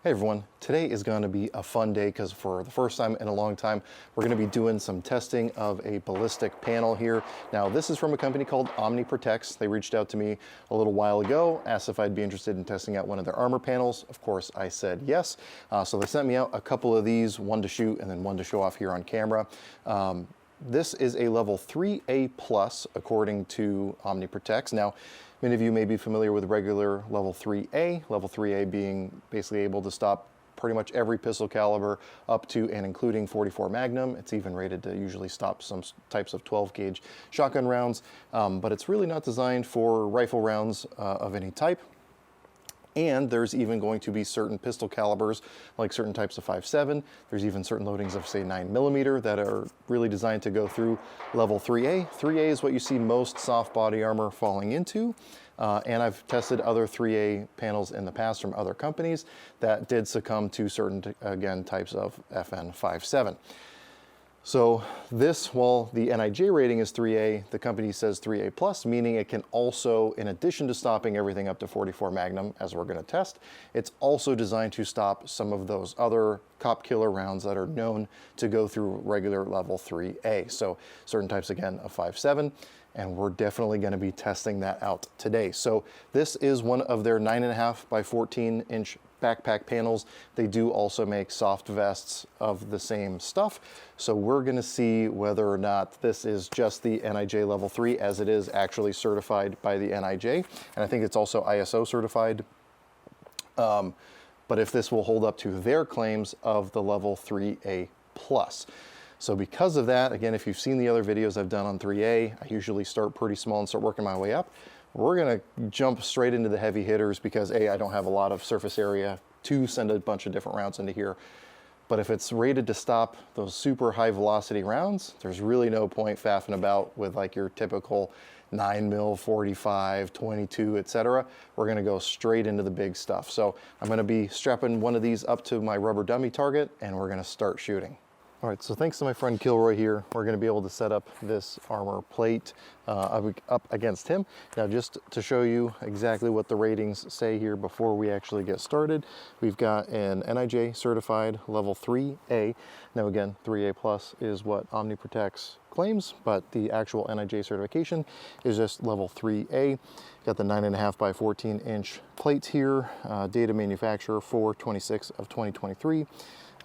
Hey everyone, today is going to be a fun day because for the first time in a long time, we're going to be doing some testing of a ballistic panel here. Now this is from a company called OnmiProtex. They reached out to me a little while ago, asked if I'd be interested in testing out one of their armor panels. Of course, I said yes. So they sent me out a couple of these, one to shoot and then one to show off here on camera. This is a level 3A plus according to OnmiProtex. Now, many of you may be familiar with regular level 3A, level 3A being basically able to stop pretty much every pistol caliber up to and including 44 Magnum. It's even rated to usually stop some types of 12 gauge shotgun rounds, but it's really not designed for rifle rounds of any type. And there's even going to be certain pistol calibers, like certain types of 5.7. There's even certain loadings of, say, 9mm that are really designed to go through level 3A. 3A is what you see most soft body armor falling into. And I've tested other 3A panels in the past from other companies that did succumb to certain, again, types of FN 5.7. So this, while the NIJ rating is 3A, the company says 3A plus, meaning it can also, in addition to stopping everything up to 44 Magnum, as we're going to test, it's also designed to stop some of those other cop killer rounds that are known to go through regular level 3A. So certain types, again, of 5.7, and we're definitely going to be testing that out today. So this is one of their 9.5 by 14 inch backpack panels. They do also make soft vests of the same stuff. So we're going to see whether or not this is just the NIJ level 3 as it is actually certified by the NIJ. And I think it's also ISO certified. But if this will hold up to their claims of the level 3A plus. So because of that, again, if you've seen the other videos I've done on 3A, I usually start pretty small and start working my way up. We're gonna jump straight into the heavy hitters because A, I don't have a lot of surface area to send a bunch of different rounds into here. But if it's rated to stop those super high velocity rounds, there's really no point faffing about with like your typical 9mm, 45, 22, etc. We're gonna go straight into the big stuff. So I'm gonna be strapping one of these up to my rubber dummy target and we're gonna start shooting. All right, so thanks to my friend Kilroy here, we're going to be able to set up this armor plate up against him. Now, just to show you exactly what the ratings say here before we actually get started, we've got an NIJ certified level 3A. Now, again, 3A plus is what OnmiProtex claims, but the actual NIJ certification is just level 3A. Got the 9.5 by 14 inch plate here, data manufacturer 4/26 of 2023.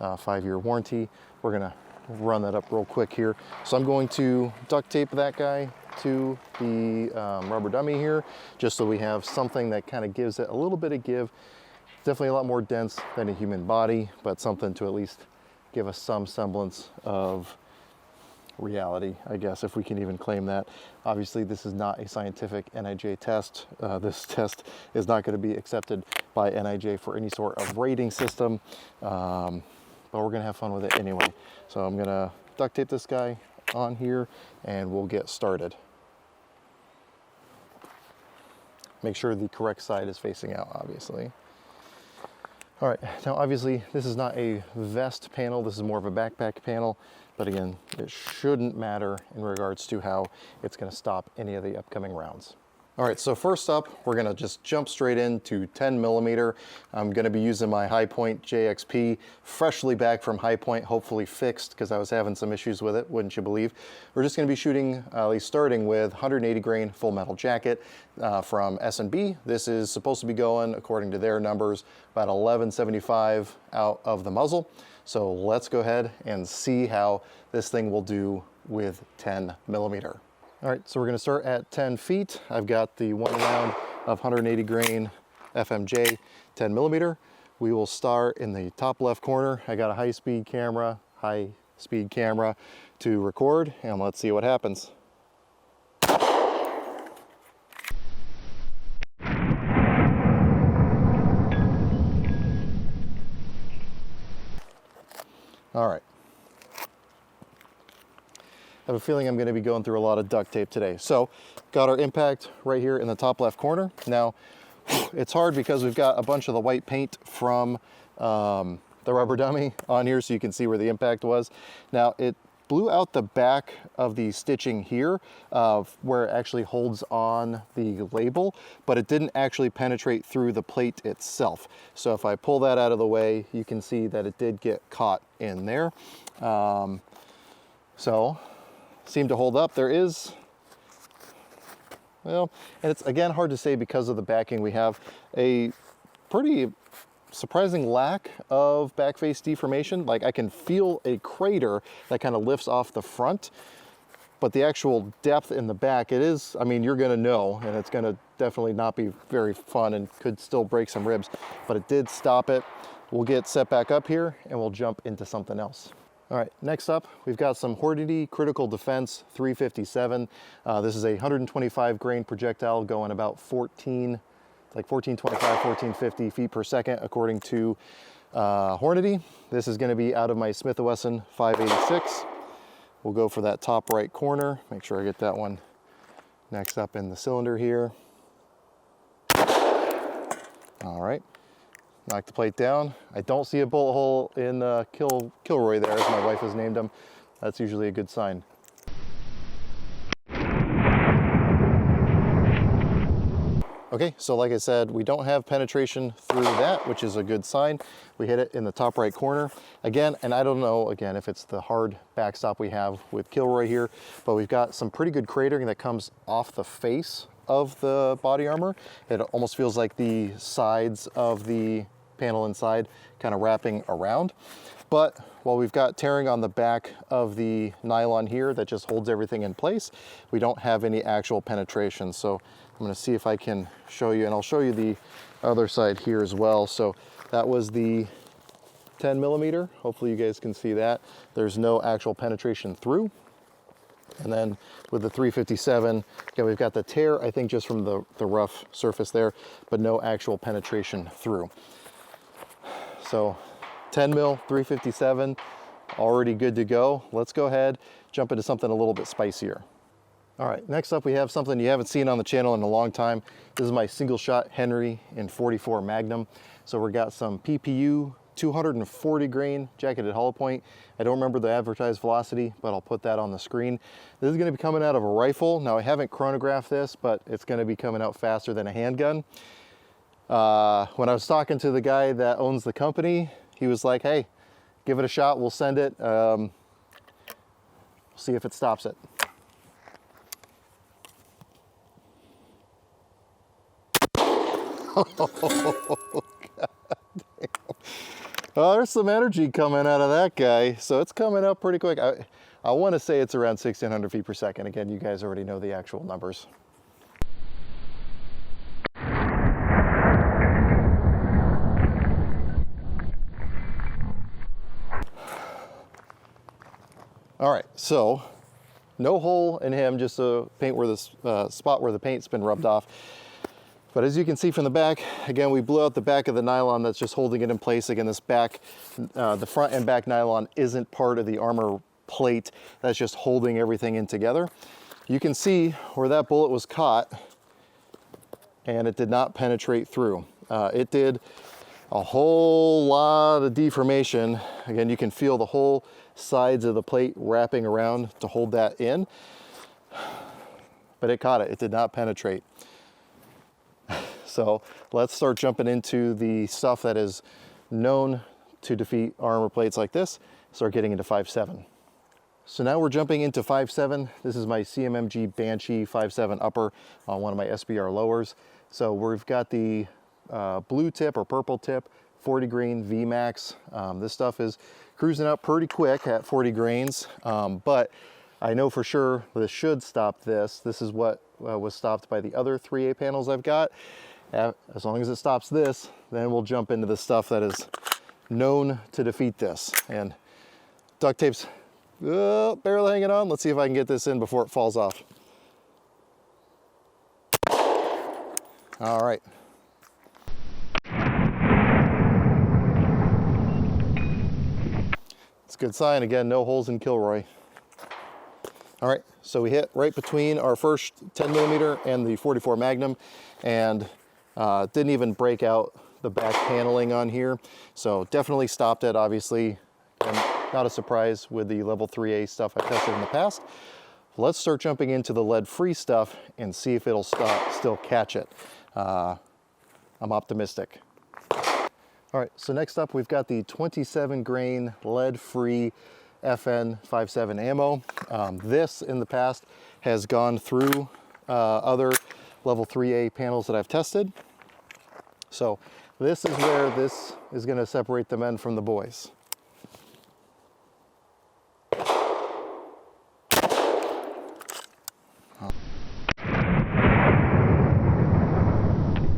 5-year warranty. We're gonna run that up real quick here. So I'm going to duct tape that guy to the rubber dummy here, just so we have something that kind of gives it a little bit of give. Definitely a lot more dense than a human body, but something to at least give us some semblance of reality, I guess, if we can even claim that. Obviously, this is not a scientific NIJ test. This test is not going to be accepted by NIJ for any sort of rating system. But we're gonna have fun with it anyway. So I'm gonna duct tape this guy on here and we'll get started. Make sure the correct side is facing out, obviously. All right, now obviously this is not a vest panel, this is more of a backpack panel, but again, it shouldn't matter in regards to how it's gonna stop any of the upcoming rounds. All right, so first up, we're gonna just jump straight into 10mm. I'm gonna be using my High Point JXP, freshly back from High Point, hopefully fixed, because I was having some issues with it, wouldn't you believe. We're just gonna be shooting, at least starting with 180 grain full metal jacket from S&B. This is supposed to be going, according to their numbers, about 1175 out of the muzzle. So let's go ahead and see how this thing will do with 10mm. All right, so we're gonna start at 10 feet. I've got the one round of 180 grain FMJ 10mm. We will start in the top left corner. I got a high speed camera to record, and let's see what happens. All right. I have a feeling I'm going to be going through a lot of duct tape today. So got our impact right here in the top left corner. Now it's hard because we've got a bunch of the white paint from the rubber dummy on here so you can see where the impact was. Now it blew out the back of the stitching here where it actually holds on the label, but it didn't actually penetrate through the plate itself. So if I pull that out of the way, you can see that it did get caught in there. So seemed to hold up. There is, well, and it's again hard to say because of the backing. We have a pretty surprising lack of back face deformation. Like I can feel a crater that kind of lifts off the front, but the actual depth in the back, it is, I mean, you're gonna know, and it's gonna definitely not be very fun and could still break some ribs, but it did stop it. We'll get set back up here and we'll jump into something else. All right, next up, we've got some Hornady Critical Defense 357. This is a 125 grain projectile going about 1425, 1450 feet per second, according to Hornady. This is gonna be out of my Smith & Wesson 586. We'll go for that top right corner. Make sure I get that one next up in the cylinder here. All right. Knock the plate down. I don't see a bullet hole in Kilroy there, as my wife has named him. That's usually a good sign. Okay, so like I said, we don't have penetration through that, which is a good sign. We hit it in the top right corner. Again, and I don't know, again, if it's the hard backstop we have with Kilroy here, but we've got some pretty good cratering that comes off the face of the body armor. It almost feels like the sides of the panel inside kind of wrapping around. But while we've got tearing on the back of the nylon here that just holds everything in place, we don't have any actual penetration. So I'm gonna see if I can show you, and I'll show you the other side here as well. So that was the 10 millimeter. Hopefully you guys can see that. There's no actual penetration through. And then with the 357, again, we've got the tear, I think just from the rough surface there, but no actual penetration through. So 10 mil, 357, already good to go. Let's go ahead, jump into something a little bit spicier. All right, next up we have something you haven't seen on the channel in a long time. This is my single shot Henry in 44 Magnum. So we got some PPU 240 grain jacketed hollow point. I don't remember the advertised velocity, but I'll put that on the screen. This is gonna be coming out of a rifle. Now I haven't chronographed this, but it's gonna be coming out faster than a handgun. When I was talking to the guy that owns the company, he was like, hey, give it a shot, we'll send it. See if it stops it. Oh, well, there's some energy coming out of that guy, so it's coming up pretty quick. I want to say it's around 1,600 feet per second. Again, you guys already know the actual numbers. All right, so no hole in him, just a paint where the spot where the paint's been rubbed off. But as you can see from the back, again, we blew out the back of the nylon that's just holding it in place. Again, this back, the front and back nylon isn't part of the armor plate. That's just holding everything in together. You can see where that bullet was caught and it did not penetrate through. It did a whole lot of deformation. Again, you can feel the whole sides of the plate wrapping around to hold that in, but it caught it. It did not penetrate. So let's start jumping into the stuff that is known to defeat armor plates like this. Start getting into 5.7. So now we're jumping into 5.7. This is my CMMG Banshee 5.7 upper on one of my SBR lowers. So we've got the blue tip or purple tip, 40 grain VMAX. This stuff is cruising up pretty quick at 40 grains, but I know for sure this should stop this. This is what was stopped by the other 3A panels I've got. As long as it stops this, then we'll jump into the stuff that is known to defeat this. And duct tape's barely hanging on. Let's see if I can get this in before it falls off. All right. It's a good sign. Again, no holes in Kilroy. All right, so we hit right between our first 10 millimeter and the 44 Magnum, and didn't even break out the back paneling on here. So definitely stopped it, obviously. And not a surprise with the level 3A stuff I've tested in the past. Let's start jumping into the lead-free stuff and see if it'll still catch it. I'm optimistic. All right, so next up we've got the 27 grain lead-free FN57 ammo. This in the past has gone through other level 3A panels that I've tested. So this is where this is going to separate the men from the boys.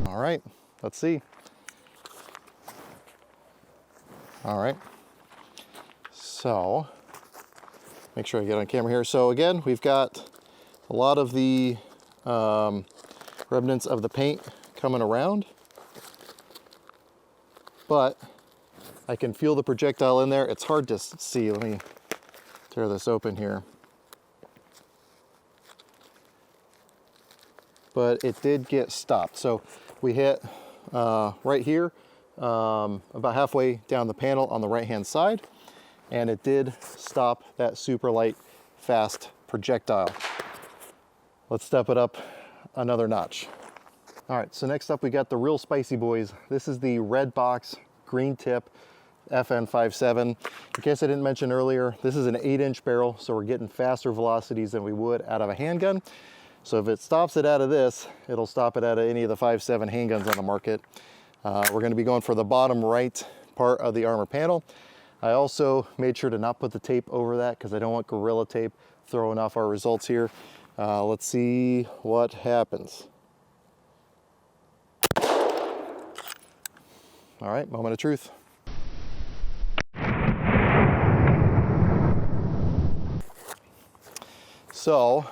All right, let's see. All right, so make sure I get on camera here. So again, we've got a lot of the remnants of the paint coming around, but I can feel the projectile in there. It's hard to see. Let me tear this open here. But it did get stopped. So we hit right here, about halfway down the panel on the right-hand side, and it did stop that super light, fast projectile. Let's step it up another notch. All right, so next up we got the real spicy boys. This is the red box, green tip, FN57. In case I didn't mention earlier, this is an 8-inch barrel, so we're getting faster velocities than we would out of a handgun. So if it stops it out of this, it'll stop it out of any of the 5.7 handguns on the market. We're gonna be going for the bottom right part of the armor panel. I also made sure to not put the tape over that because I don't want Gorilla Tape throwing off our results here. Let's see what happens. All right, moment of truth. So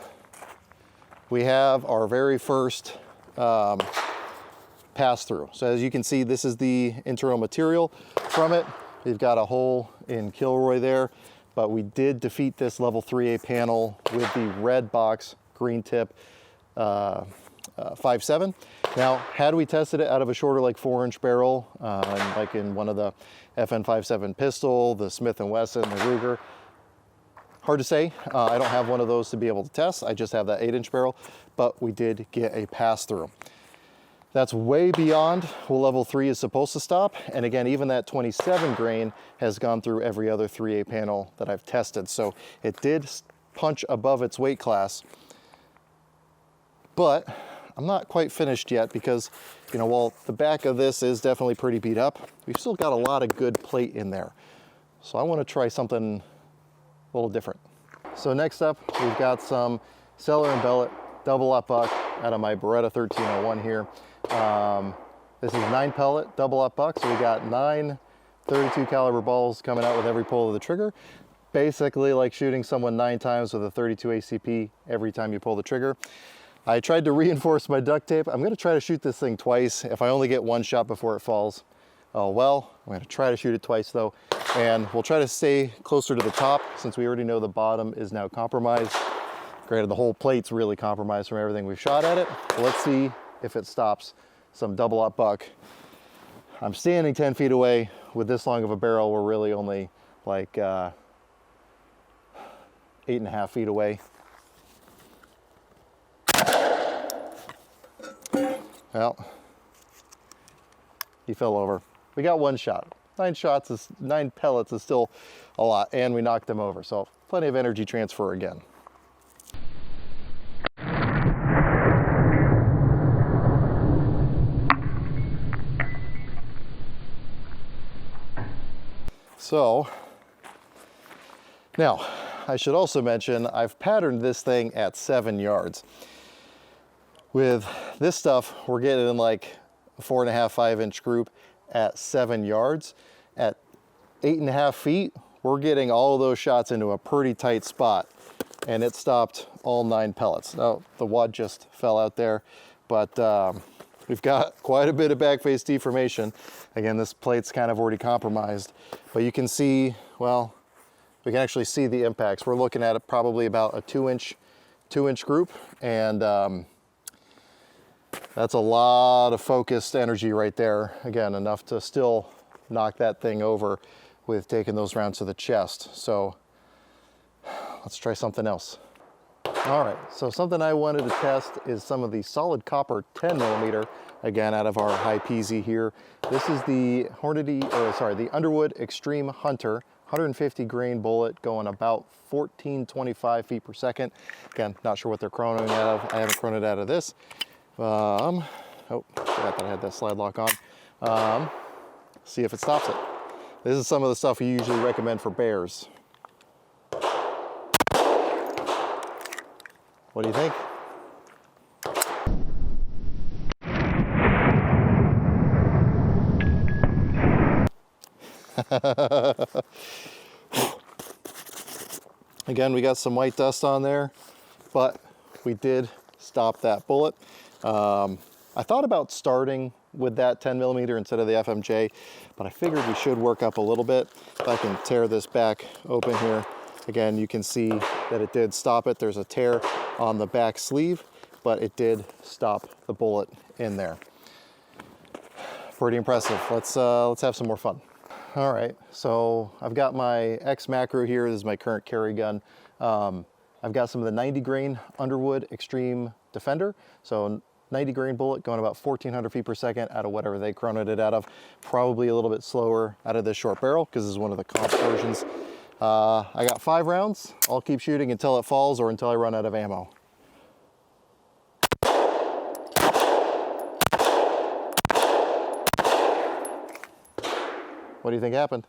we have our very first pass through. So as you can see, this is the internal material from it. We've got a hole in Kilroy there, but we did defeat this level 3A panel with the red box green tip 5.7. Now, had we tested it out of a shorter, like 4-inch barrel, like in one of the FN57 pistol, the Smith & Wesson, the Ruger, hard to say. I don't have one of those to be able to test. I just have that 8-inch barrel, but we did get a pass through. That's way beyond what level 3 is supposed to stop. And again, even that 27 grain has gone through every other 3A panel that I've tested. So it did punch above its weight class, but I'm not quite finished yet because, you know, while the back of this is definitely pretty beat up, we've still got a lot of good plate in there. So I want to try something a little different. So next up, we've got some Cellar and Bellet double up buck out of my Beretta 1301 here. This is 9 pellet double up buck, so we got 9 .32 caliber balls coming out with every pull of the trigger. Basically like shooting someone 9 times with a 32 ACP every time you pull the trigger. I tried to reinforce my duct tape. I'm gonna try to shoot this thing twice. If I only get one shot before it falls, oh well. I'm gonna try to shoot it twice though. And we'll try to stay closer to the top since we already know the bottom is now compromised. Granted, the whole plate's really compromised from everything we've shot at it. But let's see if it stops some double up buck. I'm standing 10 feet away. With this long of a barrel, we're really only like 8.5 feet away. Well, he fell over. We got one shot. 9 pellets is still a lot, and we knocked him over. So plenty of energy transfer again. So now I should also mention I've patterned this thing at 7 yards. With this stuff, we're getting in like a 4.5, 5-inch group at 7 yards. At 8.5 feet, we're getting all of those shots into a pretty tight spot, and it stopped all 9 pellets. Now, the wad just fell out there, but we've got quite a bit of backface deformation. Again, this plate's kind of already compromised, but you can see, well, we can actually see the impacts. We're looking at it probably about a 2-inch group, and that's a lot of focused energy right there. Again, enough to still knock that thing over with taking those rounds to the chest. So let's try something else. All right, so something I wanted to test is some of the solid copper 10mm, again, out of our IIIa here. This is the the Underwood Extreme Hunter, 150 grain bullet going about 1425 feet per second. Again, not sure what they're chronoing out of. I haven't chronoed out of this. Oh, forgot that I had that slide lock on. See if it stops it. This is some of the stuff we usually recommend for bears. What do you think? Again, we got some white dust on there, but we did stop that bullet. I thought about starting with that 10mm instead of the FMJ, but I figured we should work up a little bit. If I can tear this back open here, again, you can see that it did stop it. There's a tear on the back sleeve, but it did stop the bullet in there. Pretty impressive. Let's have some more fun. All right, so I've got my X macro here. This is my current carry gun. I've got some of the 90 grain Underwood Extreme Defender. So 90 grain bullet going about 1400 feet per second out of whatever they chronoed it out of. Probably a little bit slower out of this short barrel because this is one of the comp versions. I got 5 rounds. I'll keep shooting until it falls or until I run out of ammo. What do you think happened?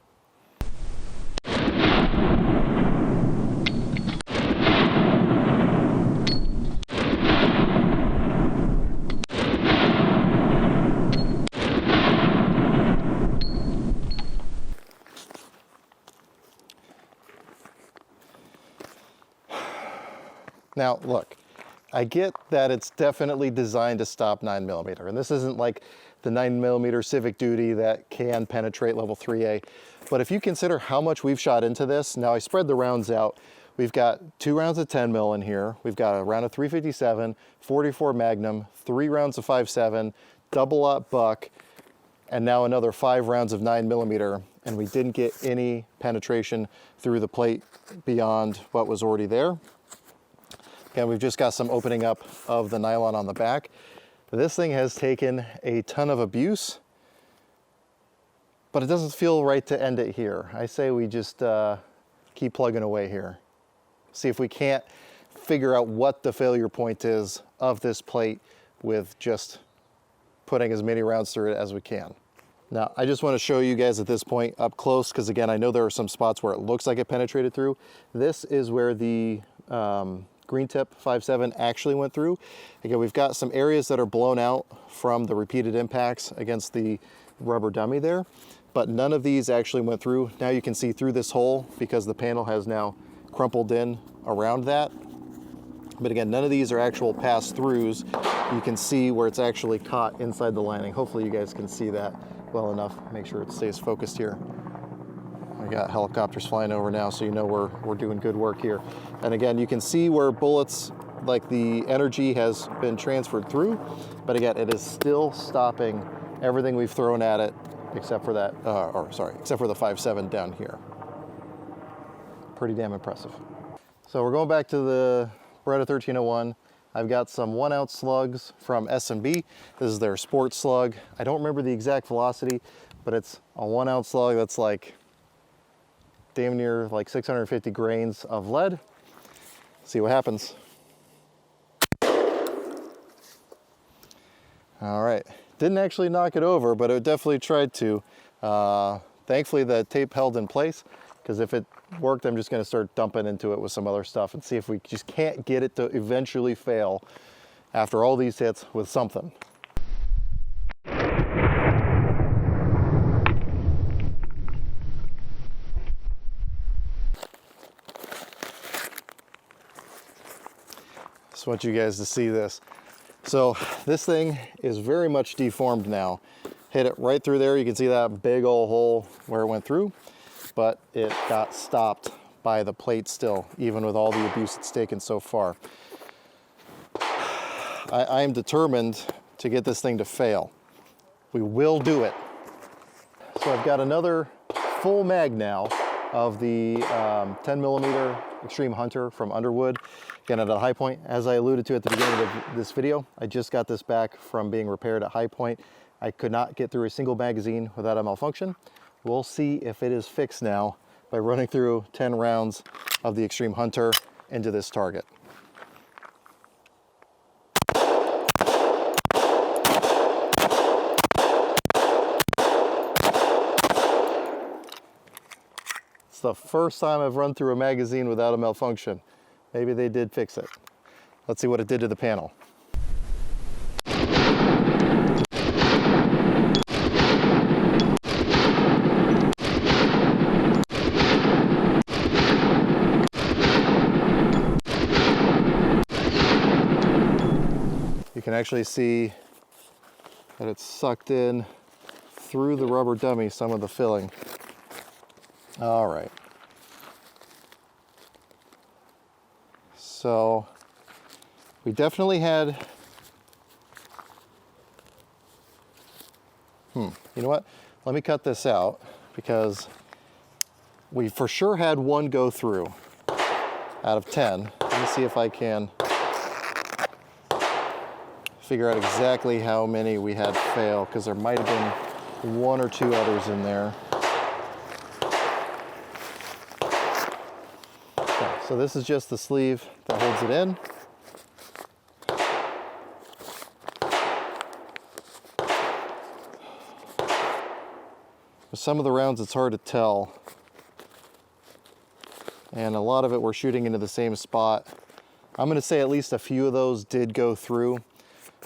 Now, look, I get that it's definitely designed to stop 9mm, and this isn't like the 9mm Civic Duty that can penetrate level 3A. But if you consider how much we've shot into this, now I spread the rounds out. We've got 2 rounds of 10 mil in here. We've got a round of 357, 44 Magnum, 3 rounds of 5.7, double-aught buck, and now another 5 rounds of 9mm, and we didn't get any penetration through the plate beyond what was already there. Again, we've just got some opening up of the nylon on the back. This thing has taken a ton of abuse, but it doesn't feel right to end it here. I say we just keep plugging away here. See if we can't figure out what the failure point is of this plate with just putting as many rounds through it as we can. Now, I just want to show you guys at this point up close, because again, I know there are some spots where it looks like it penetrated through. This is where the green tip 5.7 actually went through. Again, we've got some areas that are blown out from the repeated impacts against the rubber dummy there, but none of these actually went through. Now you can see through this hole because the panel has now crumpled in around that. But again, none of these are actual pass-throughs. You can see where it's actually caught inside the lining. Hopefully you guys can see that well enough. Make sure it stays focused here. I got helicopters flying over now, so you know we're doing good work here. And again, you can see where bullets, like the energy has been transferred through, but again, it is still stopping everything we've thrown at it, except for that, except for the 5.7 down here. Pretty damn impressive. So we're going back to the Beretta 1301. I've got some 1-ounce slugs from S&B. This is their sports slug. I don't remember the exact velocity, but it's a 1-ounce slug that's like damn near like 650 grains of lead. See what happens. All right, didn't actually knock it over, but it definitely tried to. Thankfully the tape held in place, because if it worked, I'm just gonna start dumping into it with some other stuff and see if we just can't get it to eventually fail after all these hits with something. Just want you guys to see this. So this thing is very much deformed now. Hit it right through there. You can see that big old hole where it went through, but it got stopped by the plate still, even with all the abuse it's taken so far. I am determined to get this thing to fail. We will do it. So I've got another full mag now of the 10mm Extreme Hunter from Underwood. Again, at a High Point, as I alluded to at the beginning of this video, I just got this back from being repaired at High Point. I could not get through a single magazine without a malfunction. We'll see if it is fixed now by running through 10 rounds of the Extreme Hunter into this target. It's the first time I've run through a magazine without a malfunction. Maybe they did fix it. Let's see what it did to the panel. You can actually see that it's sucked in through the rubber dummy, some of the filling. All right. So we definitely had, you know what? Let me cut this out because we for sure had one go through out of 10. Let me see if I can figure out exactly how many we had fail, because there might have been one or two others in there. Okay, so this is just the sleeve that holds it in. With some of the rounds, it's hard to tell. And a lot of it we're shooting into the same spot. I'm gonna say at least a few of those did go through.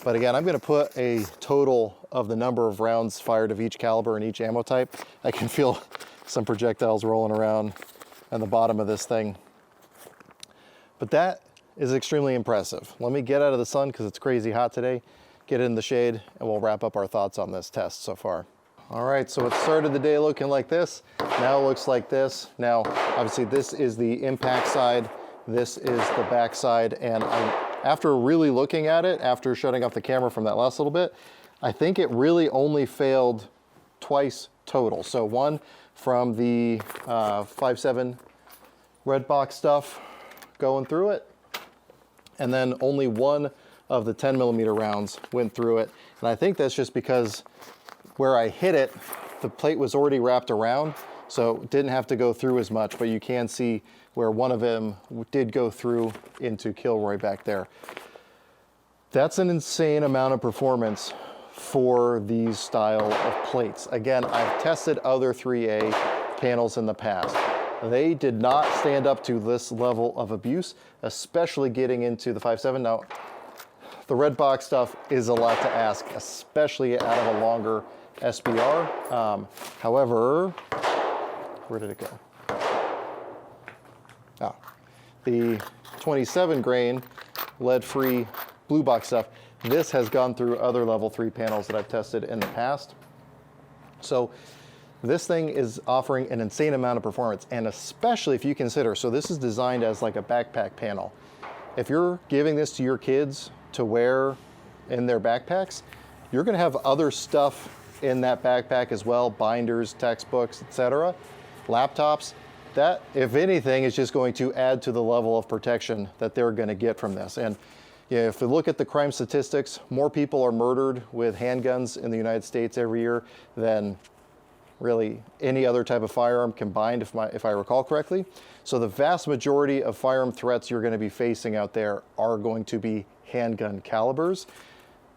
But again, I'm going to put a total of the number of rounds fired of each caliber and each ammo type. I can feel some projectiles rolling around on the bottom of this thing. But that is extremely impressive. Let me get out of the sun because it's crazy hot today, get in the shade, and we'll wrap up our thoughts on this test so far. All right, so it started the day looking like this. Now it looks like this. Now, obviously this is the impact side. This is the back side, and after really looking at it, after shutting off the camera from that last little bit, I think it really only failed twice total. So one from the 5.7 red box stuff going through it, and then only one of the 10mm rounds went through it. And I think that's just because where I hit it, the plate was already wrapped around, so it didn't have to go through as much, but you can see where one of them did go through into Kilroy back there. That's an insane amount of performance for these style of plates. Again, I've tested other 3A panels in the past. They did not stand up to this level of abuse, especially getting into the 5.7. Now, the red box stuff is a lot to ask, especially out of a longer SBR. However, where did it go? The 27 grain lead-free blue box stuff, this has gone through other level 3 panels that I've tested in the past. So this thing is offering an insane amount of performance, and especially if you consider, so this is designed as like a backpack panel. If you're giving this to your kids to wear in their backpacks, you're gonna have other stuff in that backpack as well, binders, textbooks, etc., laptops. That, if anything, is just going to add to the level of protection that they're going to get from this. And you know, if we look at the crime statistics, more people are murdered with handguns in the United States every year than really any other type of firearm combined, if I recall correctly. So the vast majority of firearm threats you're going to be facing out there are going to be handgun calibers.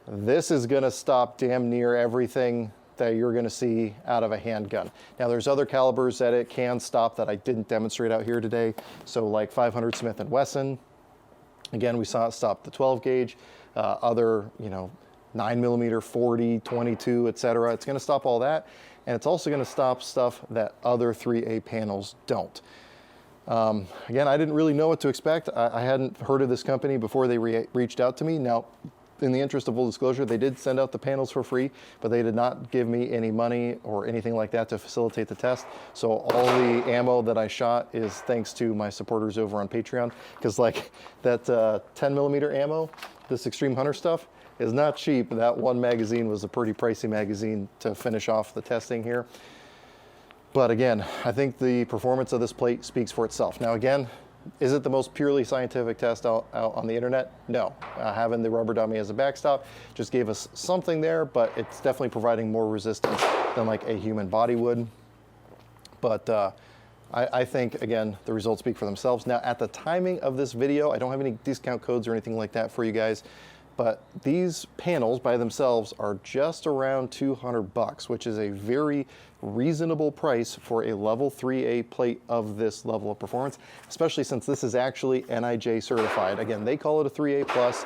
This is going to stop damn near everything that you're going to see out of a handgun. Now there's other calibers that it can stop that I didn't demonstrate out here today. So like 500 Smith & Wesson, again, we saw it stop the 12 gauge, other, 9mm, 40, 22, etc. It's going to stop all that. And it's also going to stop stuff that other 3A panels don't. Again, I didn't really know what to expect. I hadn't heard of this company before they reached out to me. Now, in the interest of full disclosure, they did send out the panels for free, but they did not give me any money or anything like that to facilitate the test. So all the ammo that I shot is thanks to my supporters over on Patreon, because like that 10mm ammo, this Extreme Hunter stuff, is not cheap. That one magazine was a pretty pricey magazine to finish off the testing here. But again, I think the performance of this plate speaks for itself. Now again, is it the most purely scientific test out on the internet? No. Having the rubber dummy as a backstop just gave us something there, but it's definitely providing more resistance than like a human body would. But I think, again, the results speak for themselves. Now, at the timing of this video, I don't have any discount codes or anything like that for you guys, but these panels by themselves are just around 200 bucks, which is a very reasonable price for a level 3A plate of this level of performance, especially since this is actually NIJ certified. Again, they call it a 3A plus.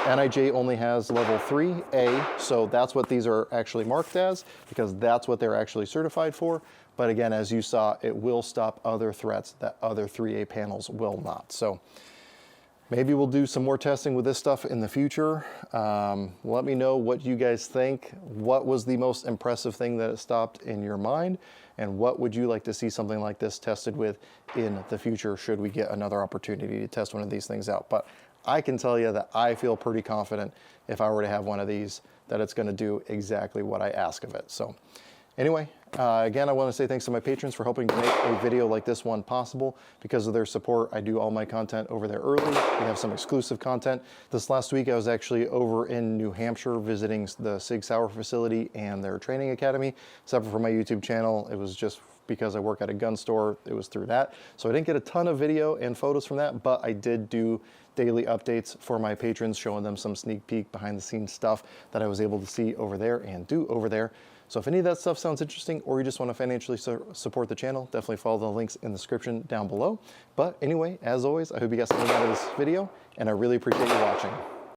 NIJ only has level 3A, so that's what these are actually marked as, because that's what they're actually certified for. But again, as you saw, it will stop other threats that other 3A panels will not. So maybe we'll do some more testing with this stuff in the future. Let me know what you guys think. What was the most impressive thing that it stopped in your mind? And what would you like to see something like this tested with in the future, should we get another opportunity to test one of these things out? But I can tell you that I feel pretty confident if I were to have one of these, that it's gonna do exactly what I ask of it. So anyway, again, I want to say thanks to my patrons for helping to make a video like this one possible. Because of their support, I do all my content over there early. We have some exclusive content. This last week, I was actually over in New Hampshire visiting the Sig Sauer facility and their training academy. Separate from my YouTube channel, it was just because I work at a gun store, it was through that. So I didn't get a ton of video and photos from that, but I did do daily updates for my patrons, showing them some sneak peek behind the scenes stuff that I was able to see over there and do over there. So if any of that stuff sounds interesting, or you just want to financially support the channel, definitely follow the links in the description down below. But anyway, as always, I hope you got something out of this video, and I really appreciate you watching.